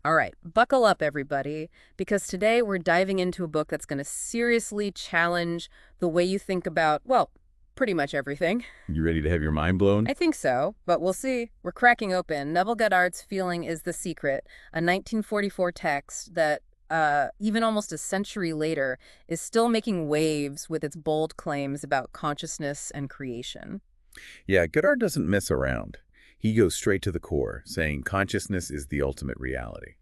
All right, buckle up, everybody, because today we're diving into a book that's going to seriously challenge the way you think about, well, pretty much everything. You ready to have your mind blown? I think so, but we'll see. We're cracking open Neville Goddard's Feeling is the Secret, a 1944 text that, even almost a century later, is still making waves with its bold claims about consciousness and creation. Yeah, Goddard doesn't mess around. He goes straight to the core, saying consciousness is the ultimate reality.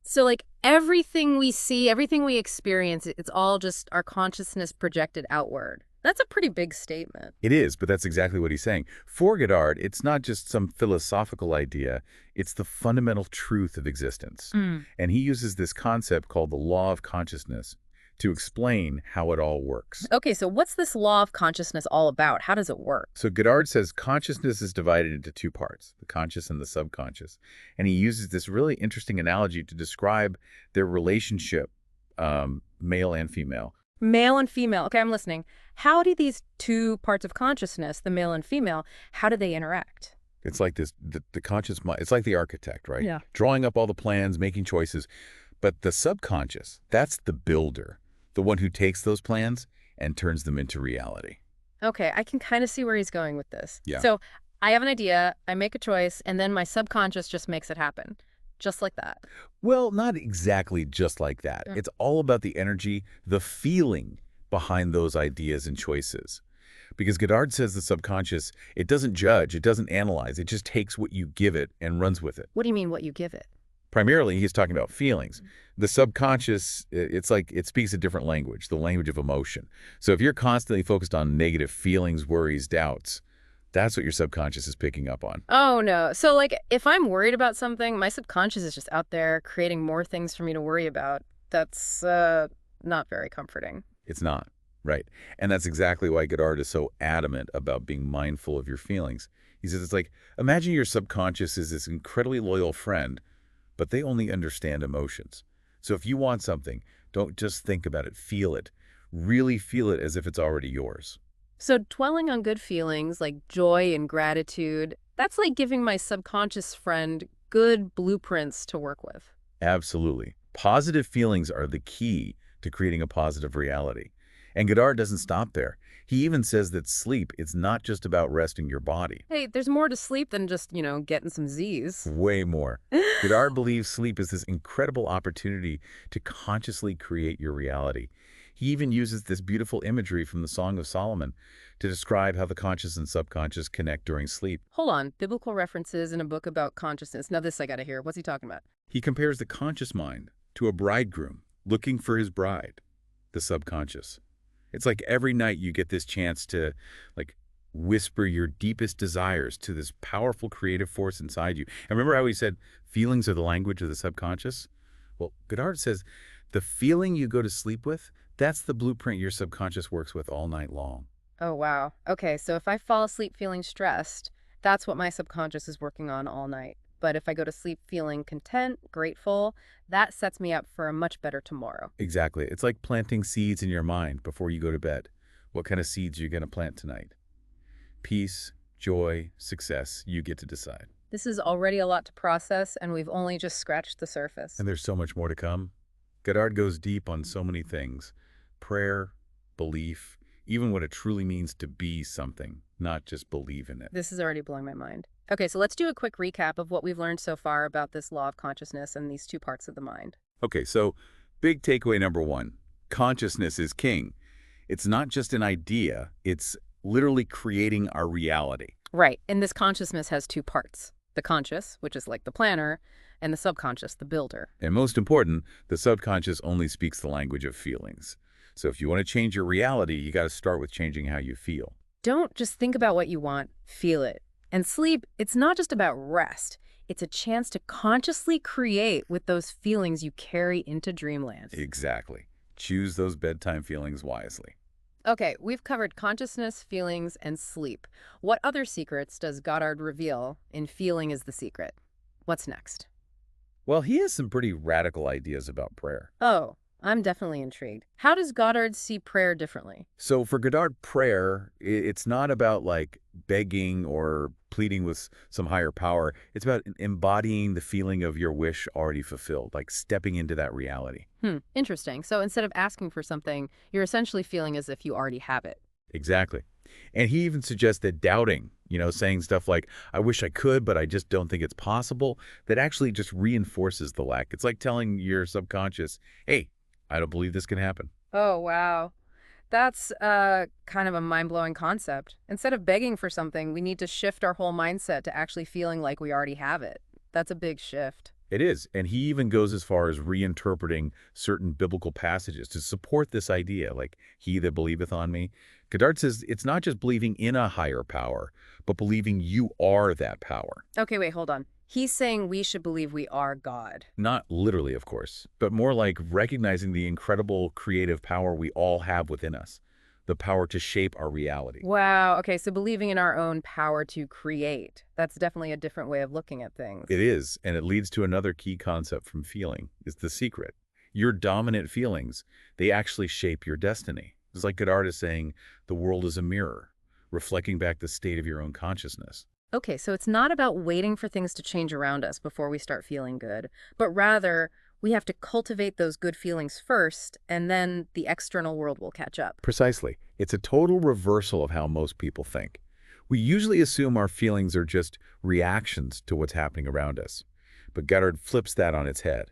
So, like, everything we see, everything we experience, it's all just our consciousness projected outward. That's a pretty big statement. It is, but that's exactly what he's saying. For Goddard, it's not just some philosophical idea, it's the fundamental truth of existence. And he uses this concept called the law of consciousness to explain how it all works. Okay, so what's this law of consciousness all about? How does it work? So Goddard says consciousness is divided into two parts, the conscious and the subconscious. And he uses this really interesting analogy to describe their relationship, male and female. Male and female. Okay, I'm listening. How do these two parts of consciousness, the male and female, how do they interact? It's like this, the conscious mind, it's like the architect, right? Yeah. Drawing up all the plans, making choices. But the subconscious, that's the builder, the one who takes those plans and turns them into reality. Okay, I can kind of see where he's going with this. Yeah. So I have an idea, I make a choice, and then my subconscious just makes it happen. Just like that. Well, not exactly just like that. Mm. It's all about the energy, the feeling behind those ideas and choices. Because Goddard says the subconscious, it doesn't judge, it doesn't analyze, it just takes what you give it and runs with it. What do you mean what you give it? Primarily, he's talking about feelings. The subconscious, it's like it speaks a different language, the language of emotion. So if you're constantly focused on negative feelings, worries, doubts, that's what your subconscious is picking up on. Oh, no. So, like, if I'm worried about something, my subconscious is just out there creating more things for me to worry about. That's not very comforting. It's not, right? And that's exactly why Goddard is so adamant about being mindful of your feelings. He says it's like, imagine your subconscious is this incredibly loyal friend, but they only understand emotions. So if you want something, don't just think about it, feel it. Really feel it as if it's already yours. So, dwelling on good feelings like joy and gratitude, that's like giving my subconscious friend good blueprints to work with. Absolutely. Positive feelings are the key to creating a positive reality. And Goddard doesn't stop there. He even says that sleep is not just about resting your body. Hey, there's more to sleep than just, getting some Z's. Way more. Goddard believes sleep is this incredible opportunity to consciously create your reality. He even uses this beautiful imagery from the Song of Solomon to describe how the conscious and subconscious connect during sleep. Hold on, biblical references in a book about consciousness. Now this I gotta hear. What's he talking about? He compares the conscious mind to a bridegroom looking for his bride, the subconscious. It's like every night you get this chance to, like, whisper your deepest desires to this powerful creative force inside you. And remember how he said feelings are the language of the subconscious? Well, Goddard says the feeling you go to sleep with, that's the blueprint your subconscious works with all night long. Oh, wow. Okay, so if I fall asleep feeling stressed, that's what my subconscious is working on all night. But if I go to sleep feeling content, grateful, that sets me up for a much better tomorrow. Exactly. It's like planting seeds in your mind before you go to bed. What kind of seeds are you going to plant tonight? Peace, joy, success, you get to decide. This is already a lot to process, and we've only just scratched the surface. And there's so much more to come. Goddard goes deep on so many things. Prayer, belief, even what it truly means to be something, not just believe in it. This is already blowing my mind. Okay, so let's do a quick recap of what we've learned so far about this law of consciousness and these two parts of the mind. Okay, so big takeaway number one, consciousness is king. It's not just an idea, it's literally creating our reality. Right, and this consciousness has two parts. The conscious, which is like the planner, and the subconscious, the builder. And most important, the subconscious only speaks the language of feelings. So if you want to change your reality, you got to start with changing how you feel. Don't just think about what you want, feel it. And sleep, it's not just about rest. It's a chance to consciously create with those feelings you carry into dreamland. Exactly. Choose those bedtime feelings wisely. Okay, we've covered consciousness, feelings, and sleep. What other secrets does Goddard reveal in Feeling is the Secret? What's next? Well, he has some pretty radical ideas about prayer. Oh, I'm definitely intrigued. How does Goddard see prayer differently? So for Goddard, prayer, it's not about like begging or pleading with some higher power. It's about embodying the feeling of your wish already fulfilled, like stepping into that reality. Interesting. So instead of asking for something, you're essentially feeling as if you already have it. Exactly. And he even suggests that doubting, saying stuff like, I wish I could, but I just don't think it's possible, that actually just reinforces the lack. It's like telling your subconscious, hey, I don't believe this can happen. Oh, wow. That's kind of a mind-blowing concept. Instead of begging for something, we need to shift our whole mindset to actually feeling like we already have it. That's a big shift. It is. And he even goes as far as reinterpreting certain biblical passages to support this idea, like, he that believeth on me. Goddard says it's not just believing in a higher power, but believing you are that power. Okay, wait, hold on. He's saying we should believe we are God. Not literally, of course, but more like recognizing the incredible creative power we all have within us, the power to shape our reality. Wow. Okay, so believing in our own power to create. That's definitely a different way of looking at things. It is, and it leads to another key concept from feeling, is the secret. Your dominant feelings, they actually shape your destiny. It's like Goddard is saying, the world is a mirror, reflecting back the state of your own consciousness. Okay, so it's not about waiting for things to change around us before we start feeling good, but rather we have to cultivate those good feelings first, and then the external world will catch up. Precisely. It's a total reversal of how most people think. We usually assume our feelings are just reactions to what's happening around us. But Goddard flips that on its head.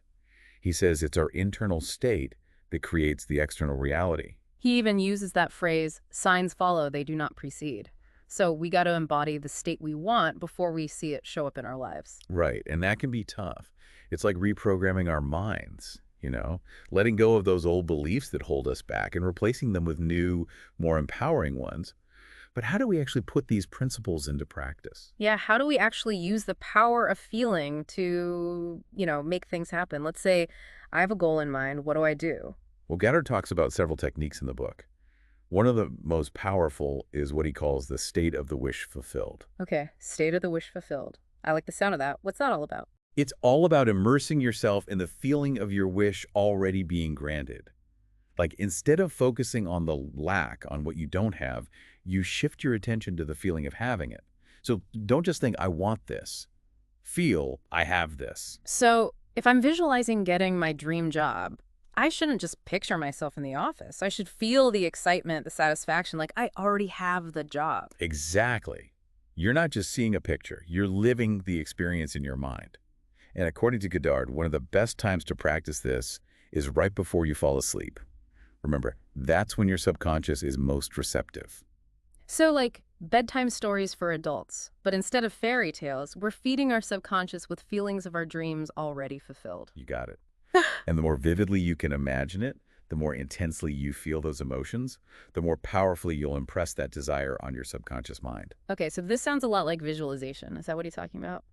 He says it's our internal state that creates the external reality. He even uses that phrase, signs follow, they do not precede. So we got to embody the state we want before we see it show up in our lives. Right, and that can be tough. It's like reprogramming our minds, letting go of those old beliefs that hold us back and replacing them with new, more empowering ones. But how do we actually put these principles into practice? Yeah, how do we actually use the power of feeling to, make things happen? Let's say I have a goal in mind. What do I do? Well, Goddard talks about several techniques in the book. One of the most powerful is what he calls the state of the wish fulfilled. Okay, state of the wish fulfilled. I like the sound of that. What's that all about? It's all about immersing yourself in the feeling of your wish already being granted. Like, instead of focusing on the lack, on what you don't have, you shift your attention to the feeling of having it. So don't just think, I want this. Feel, I have this. So if I'm visualizing getting my dream job, I shouldn't just picture myself in the office. I should feel the excitement, the satisfaction, like I already have the job. Exactly. You're not just seeing a picture, you're living the experience in your mind. And according to Goddard, one of the best times to practice this is right before you fall asleep. Remember, that's when your subconscious is most receptive. So like bedtime stories for adults, but instead of fairy tales, we're feeding our subconscious with feelings of our dreams already fulfilled. You got it. And the more vividly you can imagine it, the more intensely you feel those emotions, the more powerfully you'll impress that desire on your subconscious mind. Okay, so this sounds a lot like visualization. Is that what he's talking about?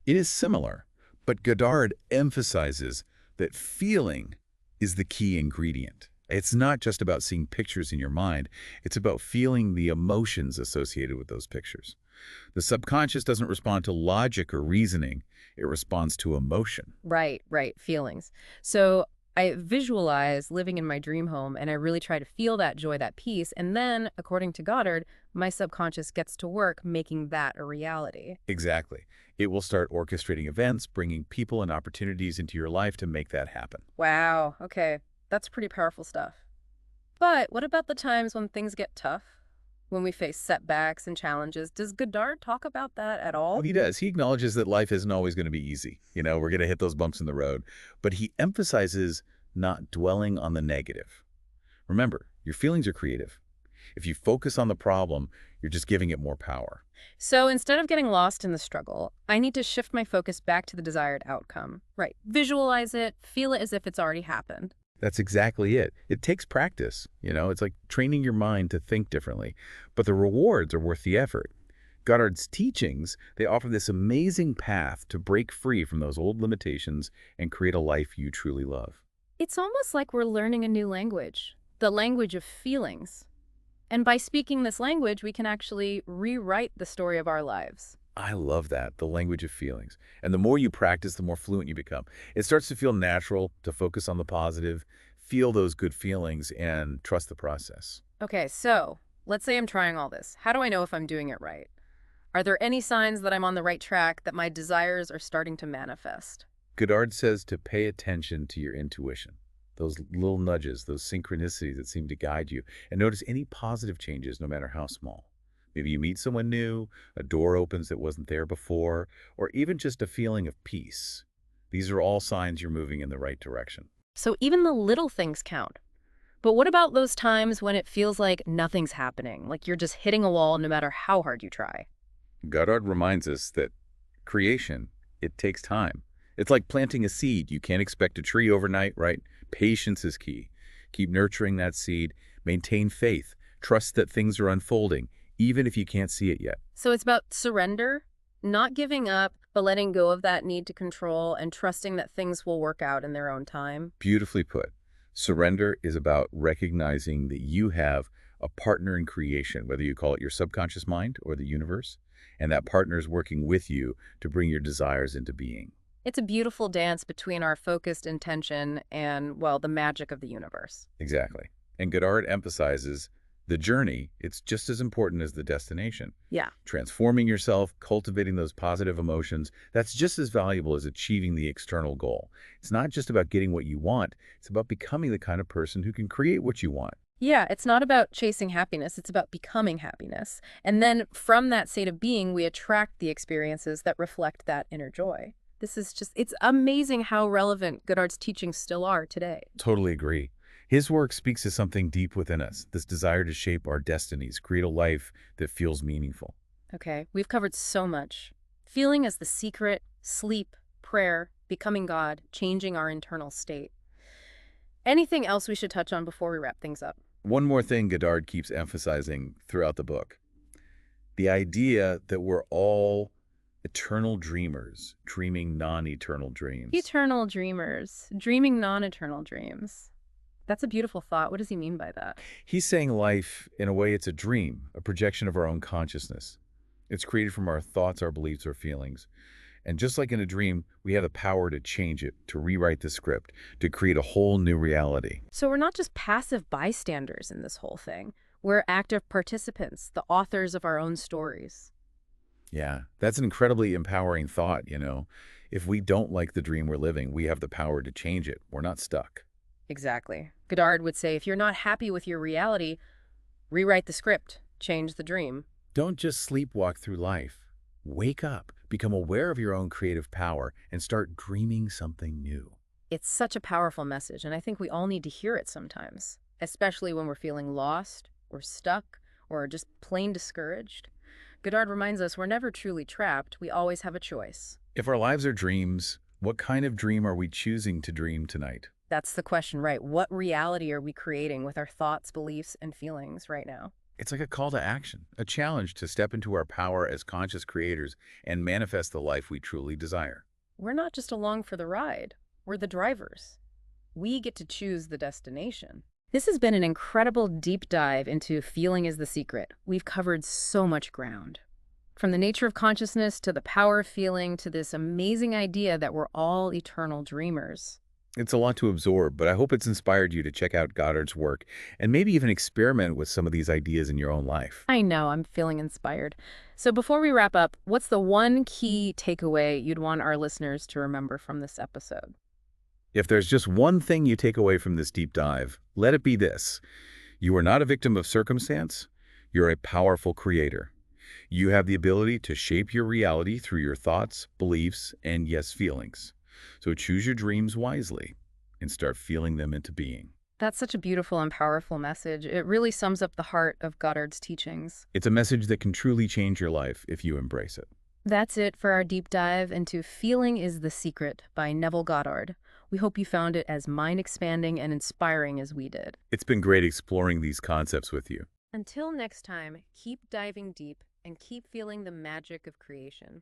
It is similar, but Goddard emphasizes that feeling is the key ingredient. It's not just about seeing pictures in your mind. It's about feeling the emotions associated with those pictures. The subconscious doesn't respond to logic or reasoning. It responds to emotion. Right, feelings. So I visualize living in my dream home and I really try to feel that joy, that peace. And then, according to Goddard, my subconscious gets to work making that a reality. Exactly. It will start orchestrating events, bringing people and opportunities into your life to make that happen. Wow, okay. That's pretty powerful stuff. But what about the times when things get tough? When we face setbacks and challenges? Does Goddard talk about that at all? Oh, he does. He acknowledges that life isn't always going to be easy. We're going to hit those bumps in the road. But he emphasizes not dwelling on the negative. Remember, your feelings are creative. If you focus on the problem, you're just giving it more power. So instead of getting lost in the struggle, I need to shift my focus back to the desired outcome. Right. Visualize it, feel it as if it's already happened. That's exactly it. It takes practice. It's like training your mind to think differently. But the rewards are worth the effort. Goddard's teachings, they offer this amazing path to break free from those old limitations and create a life you truly love. It's almost like we're learning a new language, the language of feelings. And by speaking this language, we can actually rewrite the story of our lives. I love that, the language of feelings. And the more you practice, the more fluent you become. It starts to feel natural to focus on the positive, feel those good feelings, and trust the process. Okay, so let's say I'm trying all this. How do I know if I'm doing it right? Are there any signs that I'm on the right track, that my desires are starting to manifest? Goddard says to pay attention to your intuition, those little nudges, those synchronicities that seem to guide you, and notice any positive changes, no matter how small. Maybe you meet someone new, a door opens that wasn't there before, or even just a feeling of peace. These are all signs you're moving in the right direction. So even the little things count. But what about those times when it feels like nothing's happening, like you're just hitting a wall no matter how hard you try? Goddard reminds us that creation, it takes time. It's like planting a seed. You can't expect a tree overnight, right? Patience is key. Keep nurturing that seed. Maintain faith. Trust that things are unfolding, even if you can't see it yet. So it's about surrender, not giving up, but letting go of that need to control and trusting that things will work out in their own time. Beautifully put. Surrender is about recognizing that you have a partner in creation, whether you call it your subconscious mind or the universe, and that partner is working with you to bring your desires into being. It's a beautiful dance between our focused intention and, well, the magic of the universe. Exactly. And Goddard emphasizes the journey, it's just as important as the destination. Yeah. Transforming yourself, cultivating those positive emotions, that's just as valuable as achieving the external goal. It's not just about getting what you want, it's about becoming the kind of person who can create what you want. Yeah, it's not about chasing happiness, it's about becoming happiness. And then from that state of being, we attract the experiences that reflect that inner joy. It's amazing how relevant Goddard's teachings still are today. Totally agree. His work speaks to something deep within us, this desire to shape our destinies, create a life that feels meaningful. Okay, we've covered so much. Feeling as the secret, sleep, prayer, becoming God, changing our internal state. Anything else we should touch on before we wrap things up? One more thing Goddard keeps emphasizing throughout the book, the idea that we're all eternal dreamers, dreaming non-eternal dreams. Eternal dreamers, dreaming non-eternal dreams. That's a beautiful thought. What does he mean by that? He's saying life, in a way, it's a dream, a projection of our own consciousness. It's created from our thoughts, our beliefs, our feelings. And just like in a dream, we have the power to change it, to rewrite the script, to create a whole new reality. So we're not just passive bystanders in this whole thing. We're active participants, the authors of our own stories. Yeah, that's an incredibly empowering thought, If we don't like the dream we're living, we have the power to change it. We're not stuck. Exactly. Goddard would say, if you're not happy with your reality, rewrite the script, change the dream. Don't just sleepwalk through life. Wake up, become aware of your own creative power, and start dreaming something new. It's such a powerful message, and I think we all need to hear it sometimes, especially when we're feeling lost or stuck or just plain discouraged. Goddard reminds us we're never truly trapped. We always have a choice. If our lives are dreams, what kind of dream are we choosing to dream tonight? That's the question, right? What reality are we creating with our thoughts, beliefs, and feelings right now? It's like a call to action, a challenge to step into our power as conscious creators and manifest the life we truly desire. We're not just along for the ride. We're the drivers. We get to choose the destination. This has been an incredible deep dive into Feeling is the Secret. We've covered so much ground. From the nature of consciousness to the power of feeling to this amazing idea that we're all eternal dreamers. It's a lot to absorb, but I hope it's inspired you to check out Goddard's work and maybe even experiment with some of these ideas in your own life. I know, I'm feeling inspired. So before we wrap up, what's the one key takeaway you'd want our listeners to remember from this episode? If there's just one thing you take away from this deep dive, let it be this. You are not a victim of circumstance. You're a powerful creator. You have the ability to shape your reality through your thoughts, beliefs, and yes, feelings. So choose your dreams wisely and start feeling them into being. That's such a beautiful and powerful message. It really sums up the heart of Goddard's teachings. It's a message that can truly change your life if you embrace it. That's it for our deep dive into Feeling is the Secret by Neville Goddard. We hope you found it as mind-expanding and inspiring as we did. It's been great exploring these concepts with you. Until next time, keep diving deep and keep feeling the magic of creation.